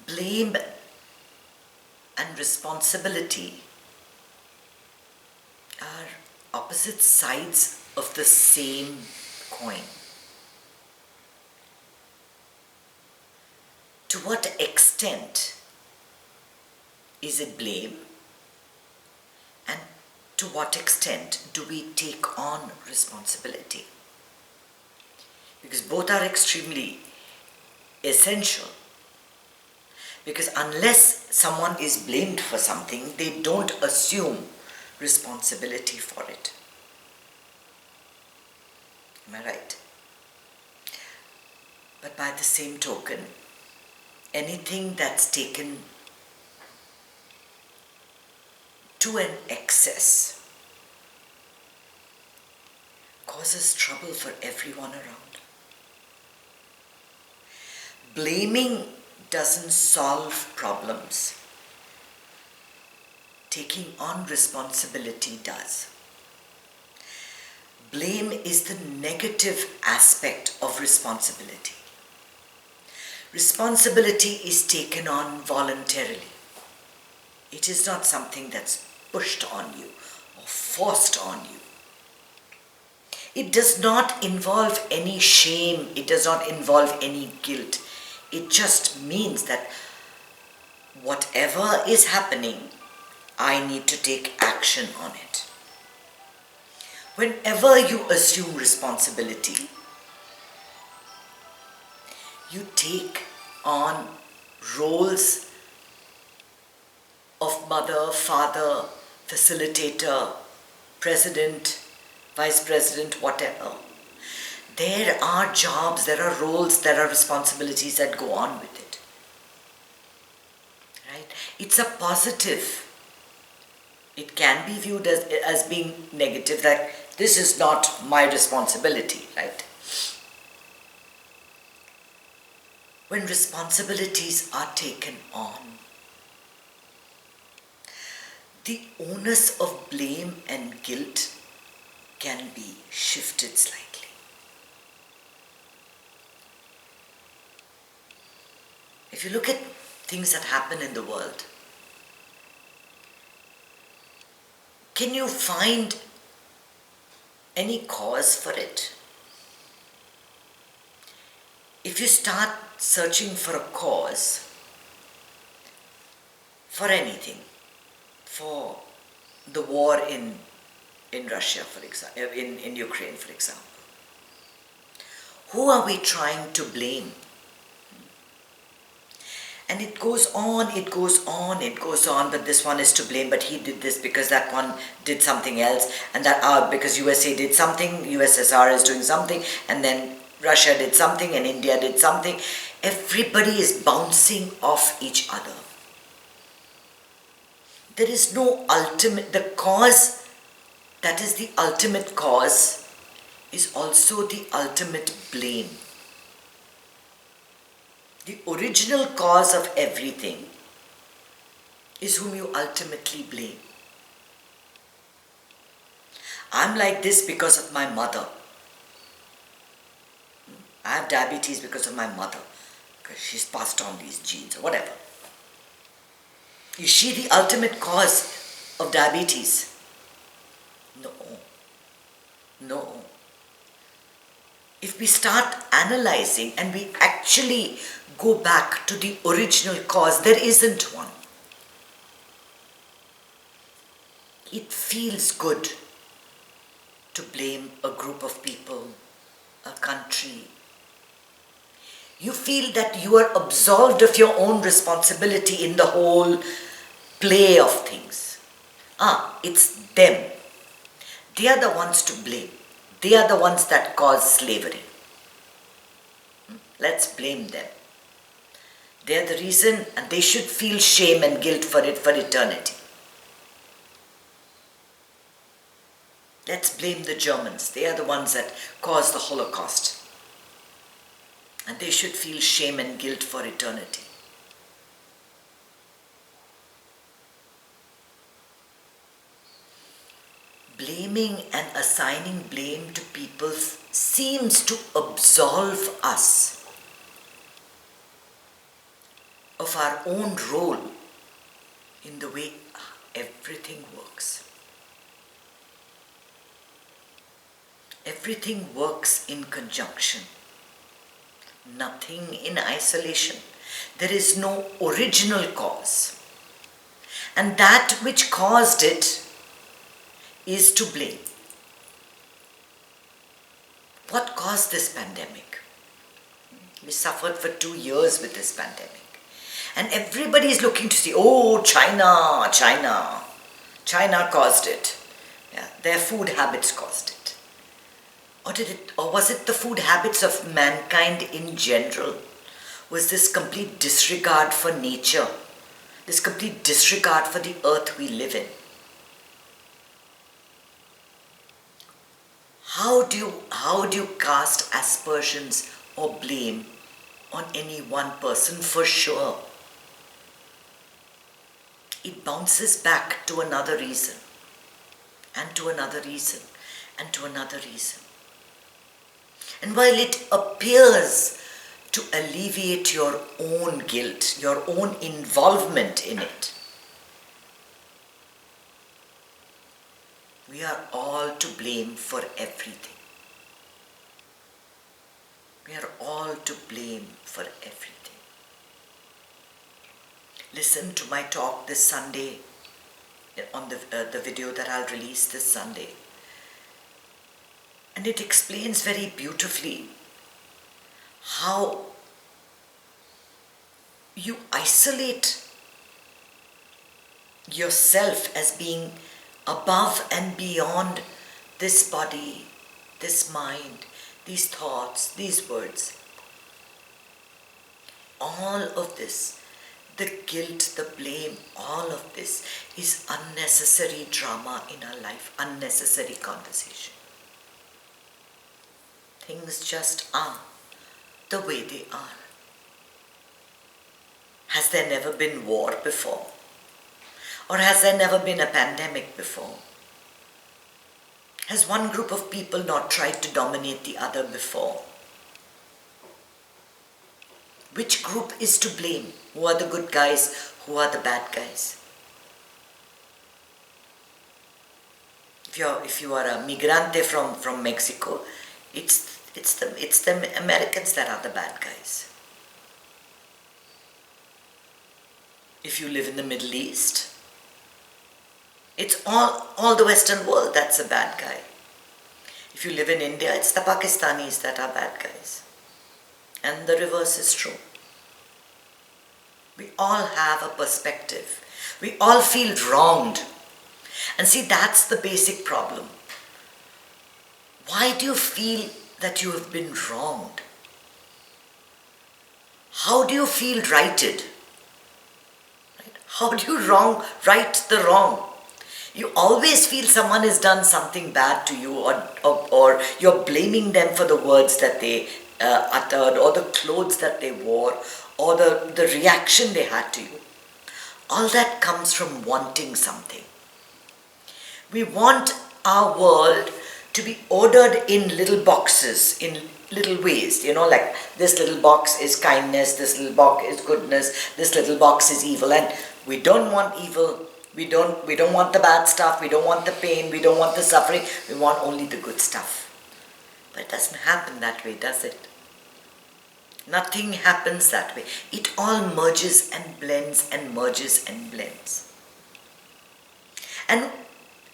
Blame and responsibility are opposite sides of the same coin. To what extent is it blame, and to what extent do we take on responsibility? Because both are extremely essential. Because unless someone is blamed for something, they don't assume responsibility for it. Am I right? But by the same token, anything that's taken to an excess causes trouble for everyone around. Blaming doesn't solve problems. Taking on responsibility does. Blame is the negative aspect of responsibility. Responsibility is taken on voluntarily. It is not something that's pushed on you or forced on you. It does not involve any shame. It does not involve any guilt. It just means that whatever is happening, I need to take action on it. Whenever you assume responsibility, you take on roles of mother, father, facilitator, president, vice president, whatever. There are jobs, there are roles, there are responsibilities that go on with it. Right? It's a positive. It can be viewed as being negative, that this is not my responsibility, right? When responsibilities are taken on, the onus of blame and guilt can be shifted slightly. If you look at things that happen in the world, can you find any cause for it? If you start searching for a cause for anything, for the war in Russia, for example, in Ukraine, for example, who are we trying to blame? And it goes on, it goes on, it goes on, but this one is to blame, but he did this because that one did something else, and that because USA did something, USSR is doing something, and then Russia did something, and India did something. Everybody is bouncing off each other. There is no ultimate, the cause that is the ultimate cause is also the ultimate blame. The original cause of everything is whom you ultimately blame. I'm like this because of my mother. I have diabetes because of my mother, because she's passed on these genes or whatever. Is she the ultimate cause of diabetes? No. No. If we start analyzing and we actually go back to the original cause, there isn't one. It feels good to blame a group of people, a country. You feel that you are absolved of your own responsibility in the whole play of things. It's them. They are the ones to blame. They are the ones that caused slavery. Let's blame them. They are the reason, and they should feel shame and guilt for it for eternity. Let's blame the Germans. They are the ones that caused the Holocaust. And they should feel shame and guilt for eternity. Blaming and assigning blame to people seems to absolve us of our own role in the way everything works. Everything works in conjunction, nothing in isolation. There is no original cause. And that which caused it is to blame. What caused this pandemic? We suffered for 2 years with this pandemic. And everybody is looking to see, oh, China caused it. Yeah, their food habits caused it. Or was it the food habits of mankind in general? Was this complete disregard for nature? This complete disregard for the earth we live in? How do you cast aspersions or blame on any one person? For sure, it bounces back to another reason, and to another reason, and to another reason. And while it appears to alleviate your own guilt, your own involvement in it, we are all to blame for everything. We are all to blame for everything. Listen to my talk this Sunday, on the video that I'll release this Sunday. And it explains very beautifully how you isolate yourself as being above and beyond this body, this mind, these thoughts, these words. All of this, the guilt, the blame, all of this is unnecessary drama in our life, unnecessary conversation. Things just are the way they are. Has there never been war before? Or has there never been a pandemic before? Has one group of people not tried to dominate the other before? Which group is to blame? Who are the good guys? Who are the bad guys? If you are a migrante from Mexico, it's the Americans that are the bad guys. If you live in the Middle East, it's all the Western world that's a bad guy. If you live in India, it's the Pakistanis that are bad guys. And the reverse is true. We all have a perspective. We all feel wronged. And see, that's the basic problem. Why do you feel that you have been wronged? How do you feel righted? How do you right the wrong? You always feel someone has done something bad to you, or you're blaming them for the words that they uttered, or the clothes that they wore, or the reaction they had to you. All that comes from wanting something. We want our world to be ordered in little boxes, in little ways, like this little box is kindness, this little box is goodness, this little box is evil, and we don't want evil, we don't want the bad stuff, we don't want the pain, we don't want the suffering, we want only the good stuff. But it doesn't happen that way, does it? Nothing happens that way. It all merges and blends and merges and blends. And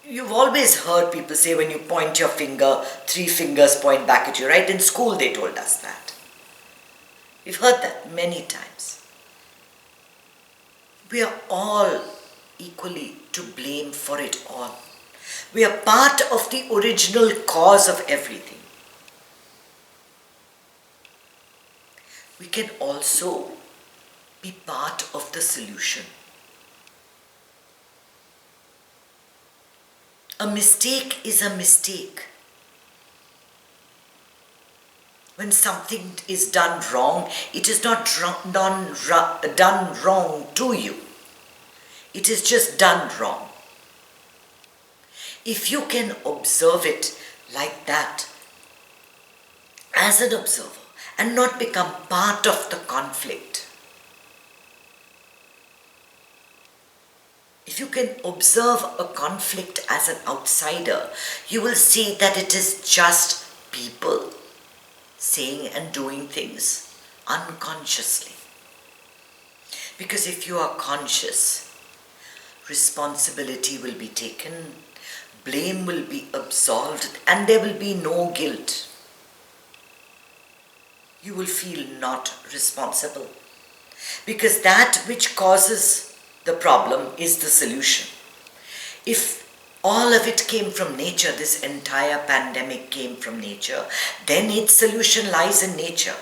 you've always heard people say when you point your finger, 3 fingers point back at you, right? In school they told us that. We've heard that many times. We are all equally to blame for it all. We are part of the original cause of everything. We can also be part of the solution. A mistake is a mistake. When something is done wrong, it is not done wrong to you. It is just done wrong. If you can observe it like that, as an observer, and not become part of the conflict, If you can observe a conflict as an outsider, you will see that it is just people saying and doing things unconsciously. Because if you are conscious, responsibility will be taken, blame will be absolved, and there will be no guilt. You will feel not responsible. Because that which causes the problem is the solution. If all of it came from nature, this entire pandemic came from nature, then its solution lies in nature.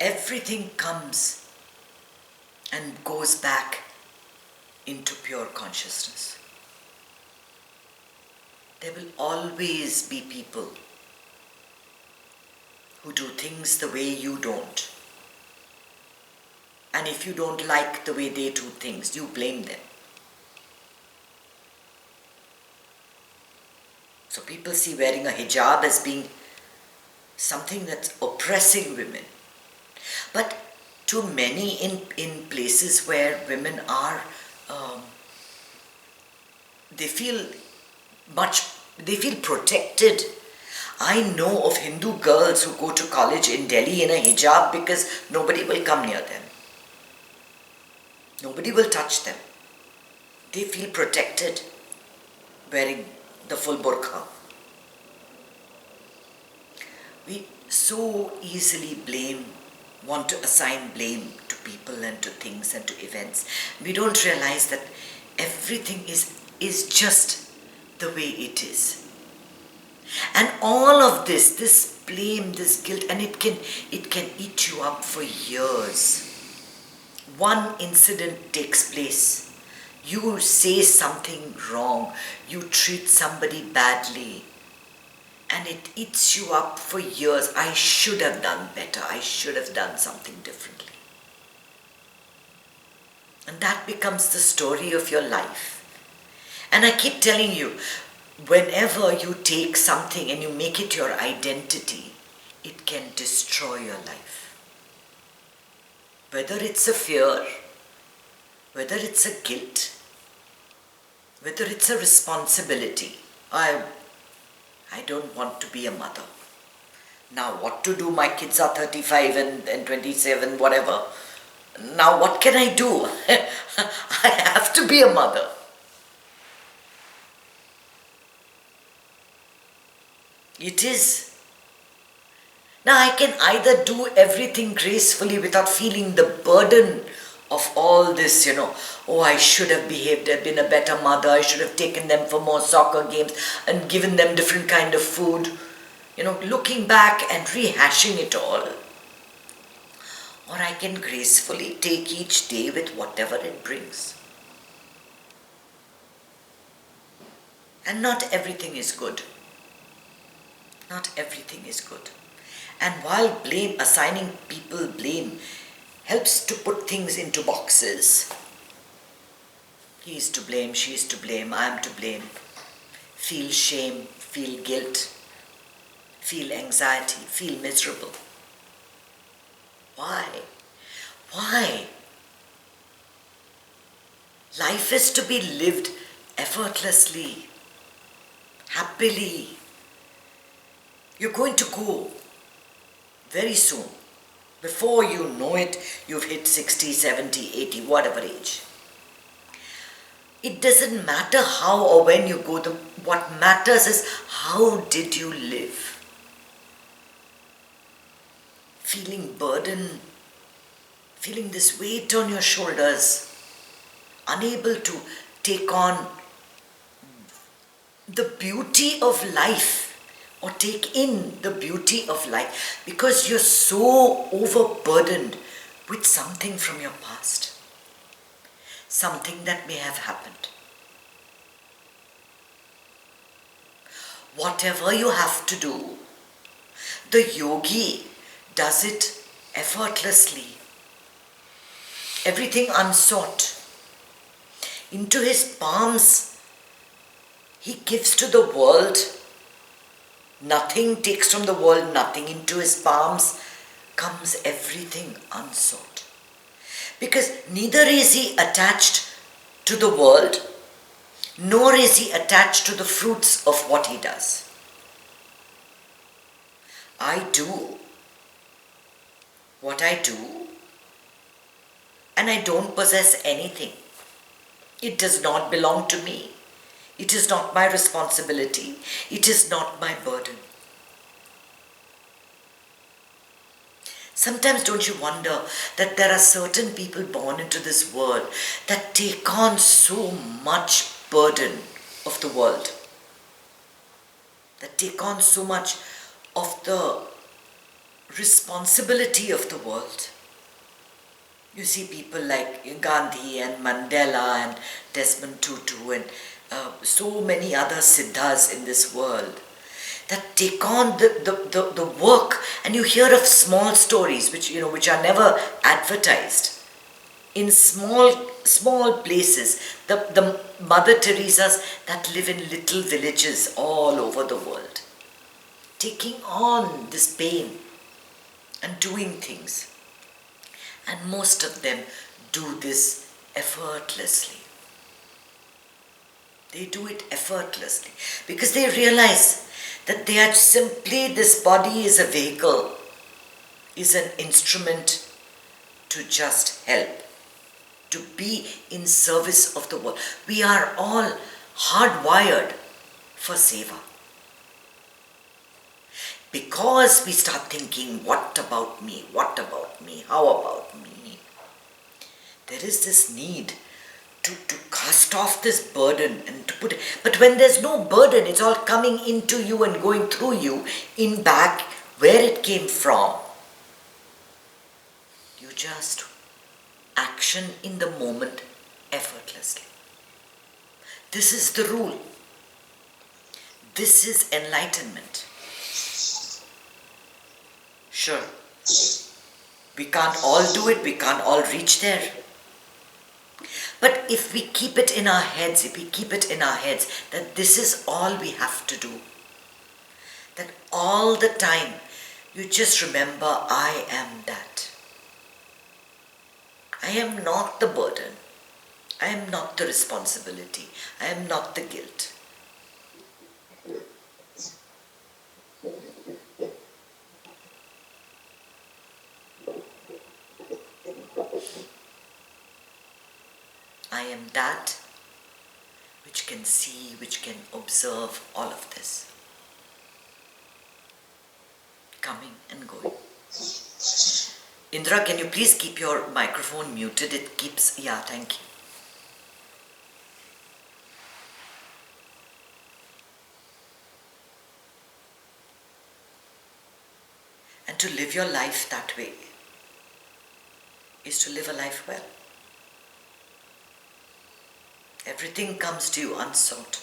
Everything comes and goes back into pure consciousness. There will always be people who do things the way you don't. And if you don't like the way they do things, you blame them. So people see wearing a hijab as being something that's oppressing women. But to many in places where women are, they feel protected. I know of Hindu girls who go to college in Delhi in a hijab because nobody will come near them. Nobody will touch them. They feel protected wearing the full burqa. We so easily want to assign blame to people and to things and to events. We don't realize that everything is just the way it is. And all of this blame, this guilt, and it can eat you up for years. One incident takes place. You say something wrong. You treat somebody badly. And it eats you up for years. I should have done better. I should have done something differently. And that becomes the story of your life. And I keep telling you, whenever you take something and you make it your identity, it can destroy your life. Whether it's a fear, whether it's a guilt, whether it's a responsibility. I don't want to be a mother. Now what to do? My kids are 35 and 27, whatever. Now what can I do? I have to be a mother. It is. Now I can either do everything gracefully without feeling the burden of all this, oh, I should have behaved, I've been a better mother, I should have taken them for more soccer games and given them different kind of food, looking back and rehashing it all. Or I can gracefully take each day with whatever it brings. And not everything is good. Not everything is good. And while assigning people blame helps to put things into boxes. He is to blame, she is to blame, I am to blame. Feel shame, feel guilt, feel anxiety, feel miserable. Why? Why? Life is to be lived effortlessly, happily. You're going to go very soon. Before you know it, you've hit 60, 70, 80, whatever age. It doesn't matter how or when you go. What matters is how did you live? Feeling burden, feeling this weight on your shoulders, unable to take on the beauty of life or take in the beauty of life because you're so overburdened with something from your past, something that may have happened. Whatever you have to do, the yogi does it effortlessly. Everything unsought. Into his palms, he gives to the world. Nothing takes from the world, nothing. Into his palms comes everything unsought. Because neither is he attached to the world, nor is he attached to the fruits of what he does. I do what I do, and I don't possess anything. It does not belong to me. It is not my responsibility. It is not my burden. Sometimes don't you wonder that there are certain people born into this world that take on so much burden of the world, that take on so much of the responsibility of the world. You see people like Gandhi and Mandela and Desmond Tutu and so many other siddhas in this world that take on the work, and you hear of small stories which are never advertised in small places, the Mother Teresas that live in little villages all over the world, taking on this pain and doing things. And most of them do this effortlessly. They do it effortlessly because they realize that they are simply, this body is a vehicle, is an instrument to just help, to be in service of the world. We are all hardwired for seva. Because we start thinking, what about me? What about me? How about me? There is this need to cast off this burden and to put it. But when there's no burden, it's all coming into you and going through you in back where it came from. You just action in the moment effortlessly. This is the rule. This is enlightenment. Sure, we can't all do it, we can't all reach there. But if we keep it in our heads, that this is all we have to do, that all the time you just remember, I am that. I am not the burden. I am not the responsibility. I am not the guilt. I am that which can see, which can observe all of this. Coming and going. Indra, can you please keep your microphone muted? It keeps, yeah, thank you. And to live your life that way is to live a life well. Everything comes to you unsought.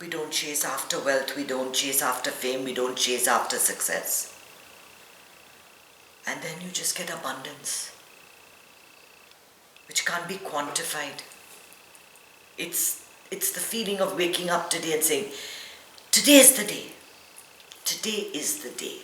We don't chase after wealth, we don't chase after fame, we don't chase after success. And then you just get abundance, which can't be quantified. It's the feeling of waking up today and saying, today is the day. Today is the day.